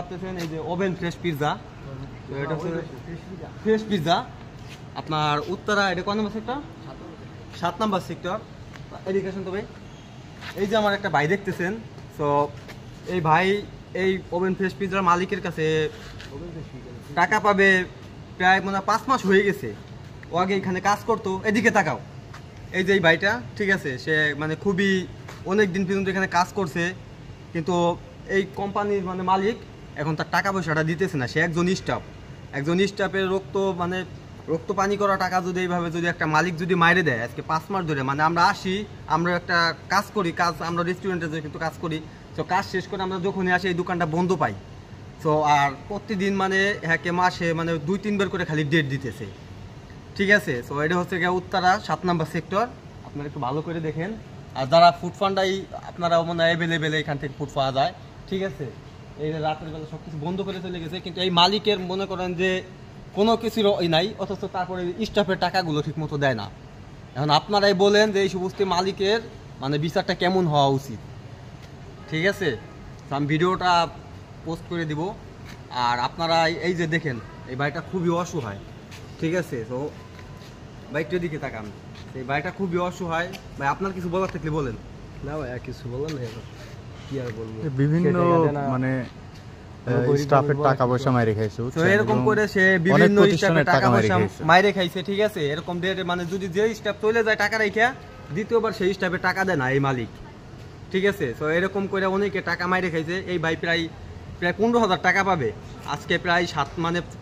পাচ্ছেন এই যে ওভেন ফ্রেশ পিৎজা, তো এটা হচ্ছে ফ্রেশ পিৎজা আপনার উত্তরা, এটা কোন নম্বর সেক্টর? 7 নম্বর সেক্টর এডুকেশন। তো ভাই এই যে আমার একটা ভাই দেখতেছেন, তো এই ভাই এই ওভেন ফ্রেশ পিৎজার মালিকের কাছে টাকা পাবে প্রায় মনে হয় 5 মাস হয়ে গেছে। ও আগে এখানে কাজ করতো। এদিকে তাকাও, এই যে এই ভাইটা, ঠিক আছে, সে মানে খুবই অনেক দিন পর্যন্ত এখানে কাজ করছে, কিন্তু এই কোম্পানির মানে মালিক এখন তার টাকা পয়সাটা দিতেছে না। সে একজন স্টাফের রক্ত পানি করা টাকা যদি এইভাবে যদি একটা মালিক যদি মাইরে দেয় আজকে 5 মাস ধরে, মানে আমরা আসি, আমরা একটা কাজ করি, আমরা রেস্টুরেন্টে কিন্তু কাজ করি, তো কাজ শেষ করে আমরা যখনই আসি এই দোকানটা বন্ধ পাই। তো আর প্রতিদিন মানে হ্যাঁ মাসে মানে 2-3 বার করে খালি ডেট দিতেছে, ঠিক আছে। তো এটা হচ্ছে গিয়ে উত্তরা 7 নম্বর সেক্টর, আপনারা একটু ভালো করে দেখেন। আর যারা ফুড ফান্ডাই আপনারা মনে হয় অ্যাভেলেবেল এখান থেকে ফুড পাওয়া যায়, ঠিক আছে। এই রাতের বেলা সব কিছু বন্ধ করে চলে গেছে, কিন্তু এই মালিকের মনে করেন যে কোনো কিছুর নাই, অথচ তারপরে স্টাফের টাকাগুলো ঠিক মতো দেয় না। এখন আপনারাই বলেন যে এই সমস্ত মালিকের মানে বিচারটা কেমন হওয়া উচিত, ঠিক আছে। তো আমি ভিডিওটা পোস্ট করে দিব। আর আপনারা এই যে দেখেন এই ভাইটা খুবই অসহায়, ঠিক আছে। তো বাইকটার দিকে তাকান, এই ভাইটা খুবই অসহায়। ভাই আপনার কিছু বলার থাকলে বলেন। না ভাই কিছু বলার নেই, কি আর বলবো। বিভিন্ন মানে স্টাফের টাকা পয়সা মাইরে খাইছে, তো এরকম করে সে বিভিন্ন স্টাফের টাকা পয়সা মাইরে খাইছে, ঠিক আছে। এরকম মানে যদি যে স্টাফ চলে যায় টাকা রেখে, দ্বিতীয়বার সেই স্টাফে টাকা দেয় না এই মালিক, ঠিক আছে। তো এরকম করে অনেকে টাকা মাইরে খাইছে। এই ভাই প্রায় 15,000 টাকা পাবে আজকে, প্রায়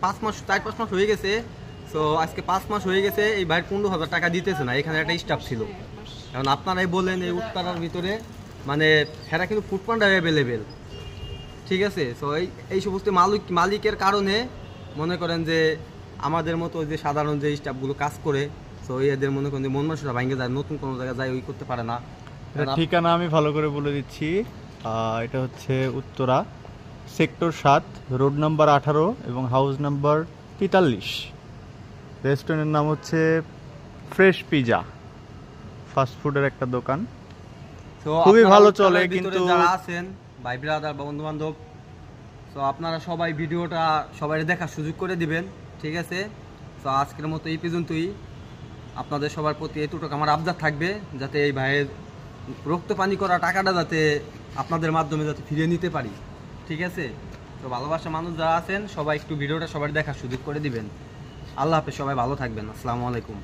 5 মাস 4-5 মাস হয়ে গেছে। তো আজকে 5 মাস হয়ে গেছে, এই ভাই 15,000 টাকা দিতেছে না। এখানে একটা স্টাফ ছিল। এখন আপনারাই বলেন এই উত্তরার ভিতরে মানে হেরা কিন্তু ফুড পান্ডা অ্যাভেলেবেল, ঠিক আছে। তো এই সমস্ত মালিকের কারণে মনে করেন যে আমাদের মতো যে সাধারণ যে স্টাফগুলো কাজ করে, তো এদের মনে করেন যে মন মানসিকতা ভাঙে যায়, নতুন কোনো জায়গায় যায় ওই করতে পারে না। ঠিকানা আমি ভালো করে বলে দিচ্ছি, এটা হচ্ছে উত্তরা সেক্টর 7, রোড নাম্বার 18 এবং হাউস নাম্বার 43। রেস্টুরেন্টের নাম হচ্ছে ফ্রেশ পিৎজা, ফাস্টফুডের একটা দোকান, খুবই ভালো চলে। কিন্তু যারা আছেন ভাই ব্রাদার বা বন্ধু বান্ধব, তো আপনারা সবাই ভিডিওটা সবাই দেখার সুযোগ করে দিবেন, ঠিক আছে। তো আজকের মতো এই পর্যন্তই। আপনাদের সবার প্রতি এতটুকু আমার আবদার থাকবে, যাতে এই ভাইয়ের রক্ত পানি করা টাকাটা যাতে আপনাদের মাধ্যমে যাতে ফিরিয়ে নিতে পারি, ঠিক আছে। তো ভালোবাসা মানুষ যারা আছেন সবাই একটু ভিডিওটা সবার দেখার সুযোগ করে দিবেন। আল্লাহ হাফেজ, সবাই ভালো থাকবেন। আসসালামু আলাইকুম।